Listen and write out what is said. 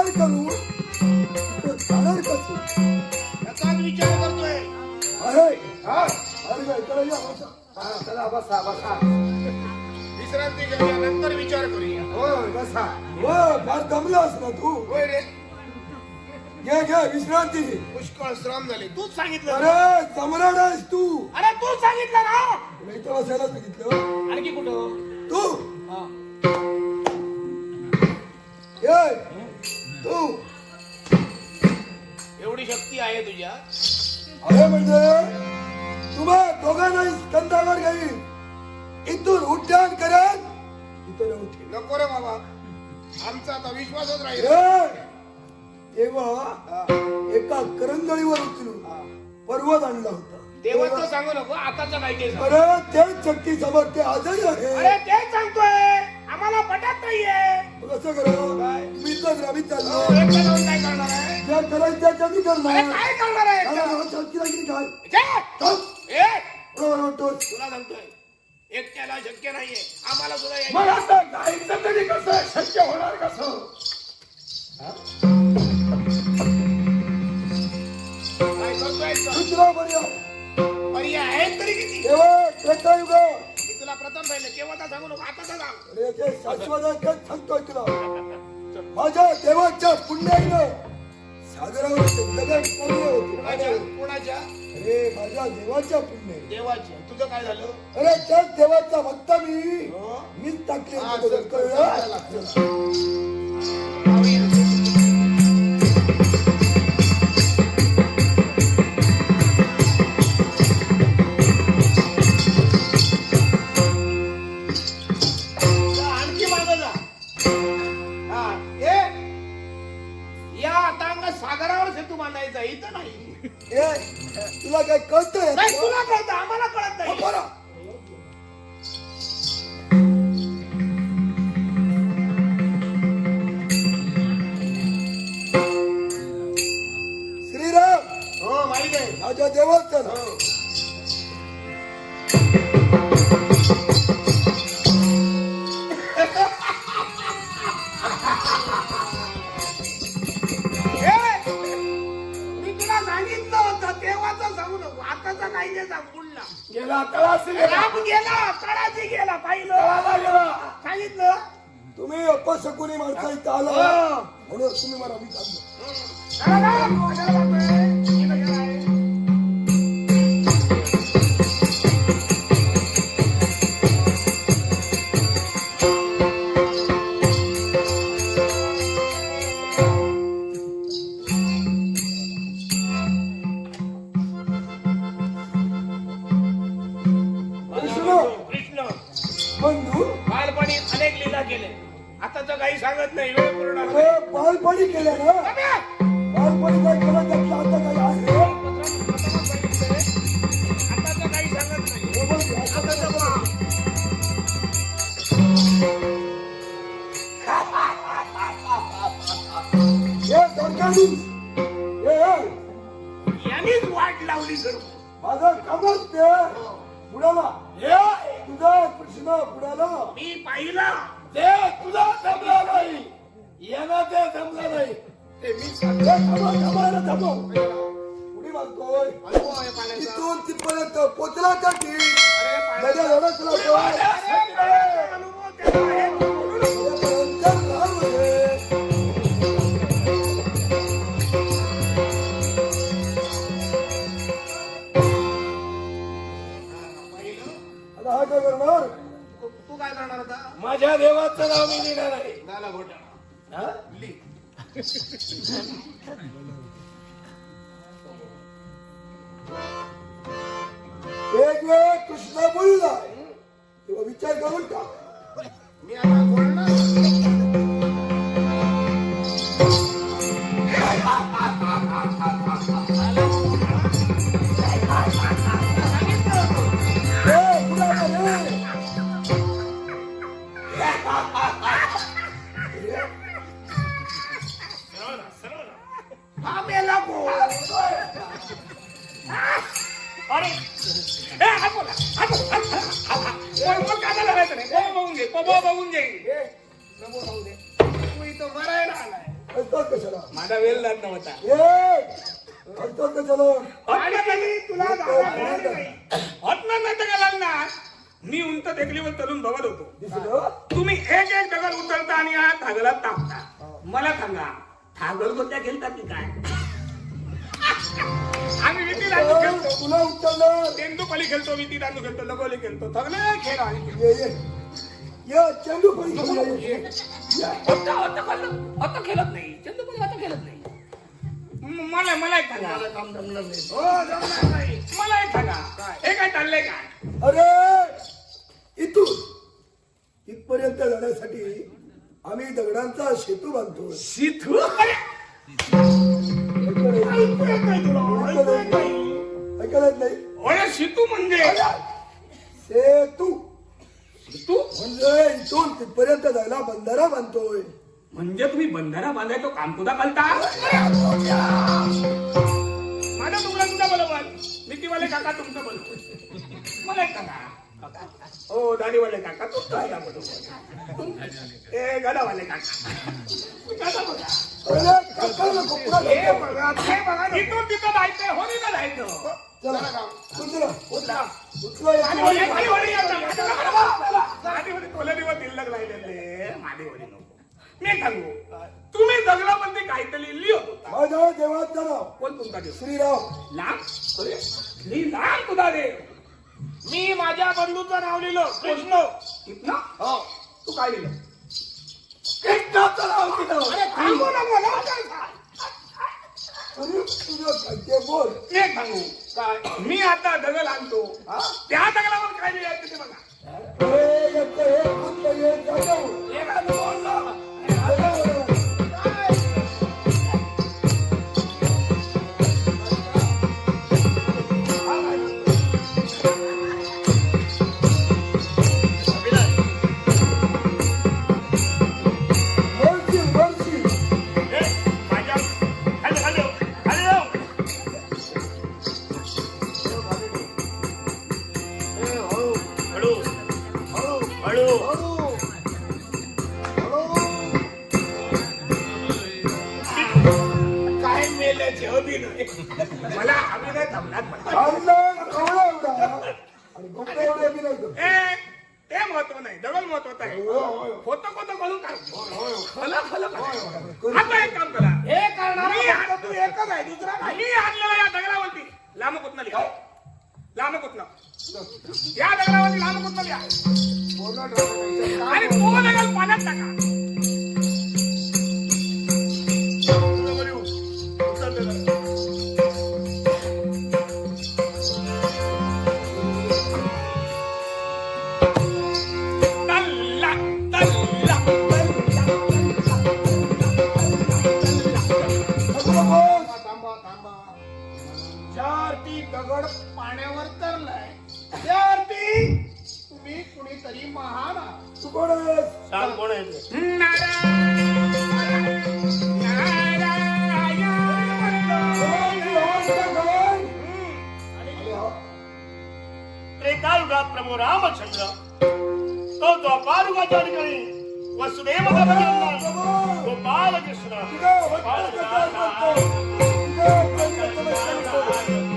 विचार करू तर जाणार कसं याचाच विचार करतोय. आहे. हा अरे काय इकडे या, बसा. हा, चला बसा बसा. विश्रांती घेऊया नंतर विचार करूया. हो बसा. हो फार दमलास ना तू. होय रे घे घे विश्रांती घे. पुष्कळ श्रम झाले. तूच सांगितलं ना. अरे सम्राट आहेस तू. अरे तूच सांगितलं ना. तुला इथं बसायला सांगितलं आणखी कुठं तू. हा. ये तू. एवढी शक्ती आहे तुझ्या. अरे म्हणजे तुम्हा दोघांनाही स्कंदावर घेईल. इथून उड्डाण करत इथं राहू ठेव. नको रे बाबा आमचा आता विश्वासच राहील. ए, तेव्हा एका करंगळीवर उचलून पर्वत आणला होता. देवाचं सांगू नको आताचं नाही ते सांग. अरे तेच शक्ती समोर ते आजही आहे. अरे तेच सांगतोय आम्हाला पटत नाहीये. कसं करू मी तर ग्रामीण चाललो. एकटं जाऊन काय करणार आहे. ज्या करायचं त्याच्यानी अरे करणार. काय करणार आहे एकटं? शक्ती लागली काय छे! चल. ए, बरोबर तोच. तुला सांगतोय एकट्याला शक्य नाहीये आम्हाला सुद्धा मग यायचं. आता जायचं तरी कसं शक्य होणार कसं. काय करतोय एकटं? दुसरा पर्याय पर्याय आहेत तरी किती. तेव्हा त्रेतायुग. मी तुला प्रथम पाहिलं केव्हाचा सांगू नको आताचा सांग. अरे ते शाश्वत सांगतोय तुला. माझ्या देवाच्या पुण्याईनं सागरावर ते दगड पडले होते. कुणाच्या कुणाच्या अरे माझ्या देवाच्या पुण्य. देवाची तुझं काय झालं. अरे त्याच देवाचा भक्त मी. हो? मीच टाकले हा, होते चल, दगड, कळलं? आणखी मागं जा. हा, ए, या अटांग सागरावर सेतू बांधायचा इथं नाही. ए, तुला काय कळतंय नाही तुला कळतं आम्हाला कळत नाही. बरं. श्रीराम हो माहित आहे. माझ्या देवाचं नाव. हो. ए, मी तुला सांगितलं होतं देवाचं सांगू नको आताचा काही नाही सांग पुढला. गेला तळाशी गेला. राम गेला तळाशी गेला पाहिलं तळाला गेला. सांगितलं. तुम्ही अपशकुनी माणसं इथं आला हो. म्हणून तुम्ही मला मी सांगतो. चला ना, कशाला जातोय? इथं गेलाय. कृष्ण बंधू बालपणी अनेक लीला केले आताच काही सांगत नाही वेळ पूर्ण झाली. अरे बालपणी केल्या ना. अबे! बालपणी काय केलं त्यातलं आता काही आहे. आताच काही सांगत नाही. बरोबर. आताचं बघ. हे दरकालीस. हे यांनीच वाट लावली सर्व. माझं कामच ते बुडाला. हे तुझा कृष्ण बुडाला. मी पाहिलं ते तुझा जमला नाही. यांना ते जमलं नाही. ते मी थांबायला थांबव. उडी मारतोय. अनुभव आहे पाण्याचा. इथून तिथपर्यंत पोचला का की अरे माझ्या पाण्याचा. एवढंच लागतो. अरे, अनुभव त्याचा आहे. बोलू नको. पाहिलं? आता हा काय करणार. तू काय करणार आता माझ्या देवाचं नाव मी लिहिणार आहे. झाला घोटाळा. हा? लिह. एक वेळ कृष्ण बोलला तेव्हा विचार करून टाक. मी आता बोलणार. ए, बुडाला रे. हा मेला बोल. अरे ए, हा बोला. हा बोला. बोल, बोल, काय झालं रे? बोल बघून घे. बोल बघून घे. ए, नको राहू दे. तू इथं मरायला आलाय. हसतोस कशाला? माझा वेळ लागत नव्हता. हसतोस कशाला? आणि कधी तुला जागा मिळाली नाही. हॉटमॅन नाही तर लागणार. मी उंच टेकडीवर चढून बघत होतो. दिसलं? तुम्ही एक एक दगड उचलता आणि या धागला टाकता. मला सांगा धागल कोणत्या खेळतात की काय? आम्ही विटी दांडू खेळतो, तुला उचललं. तेंदूपली खेळतो, विटी दांडू खेळतो, लगोली खेळतो, सगळे खेळ आहे. ये चेंडू पडी खेळूया, ये. आता खेळत नाही चंदूपली, आता खेळत नाही. मला एक सांगा. काम जमणार नाही. हो जमणार नाही. मला एक सांगा हे काय चाललंय काय? अरे इथून इथपर्यंत जाण्यासाठी आम्ही दगडांचा सेतू बांधतो. शिथू ऐकू येत नाही तुला, ऐकू येत नाही. ऐकायला नाही? ओळे शितू म्हणजे सेतू शितू म्हणजे इथून तिथपर्यंत जायला बंधारा बांधतोय. म्हणजे तुम्ही बंधारा बांधायचो काम सुद्धा करता. माझा तुमला सुद्धा बरोबर. मितीवाले काका तुमचं बरोबर. मला एक सांगा. हो दाढीवाले काका तुमचं आहे का बरोबर? ए गडावाले काका गडा बघा. अरे काकाला कोपरा हे घालतो. बघा ते बघा. इथून तिथं जायचंय हो तिथं जायचं. चला उचला उचला. उचला या. मी सांगू तुम्ही दगडामध्ये काहीतरी लिहित होता. माझ्या देवाचं नाव कोण तुमचा देव? श्रीराम. लांब श्रीराम तुझा देव. मी माझ्या बंधूचं नाव लिहिलं कृष्ण. कृष्ण हो तू काय लिहिलं? कृष्णाचं नाव दिलं. अरे थांबू नको लवकर सांग. अरे तुझं काय ते बोल. मी सांगू काय मी आता दगड आणतो त्या दगडावर काय लिहायचं ते बघा. अरे याचं हे फक्त हे जागव. हे काय बोललो? वर्षी वर्षी काय मेल्याचे अभिनय. मला अभिनय जमणार पण. आणलं कवळा एवढा आणि गोपा एवढा बी नाही तो. ते महत्व नाही दगड महत्वाचं आहे. होतं कोतं कळून काय खलं खलं काय. आता एक काम करा. हे करणार तू एकच आहे दुसरा नाही. मी आणलेला या दगडावरती लांब कुठनं लिहा. लांब कुठनं या दगडावरती लांब कुठनं लिहा आणि तो दगड पाण्यात टाका. दगड पाण्यावर तरलाय त्यावरती तुम्ही कुणीतरी महान आहात. तू कोण आहेस? सांग कोण आहे? त्रेतायुगात प्रभू रामचंद्र तो द्वापारुगाच्या ठिकाणी वसुदेव गोपाल कृष्ण तुझं होतं कसं करतो? तुझं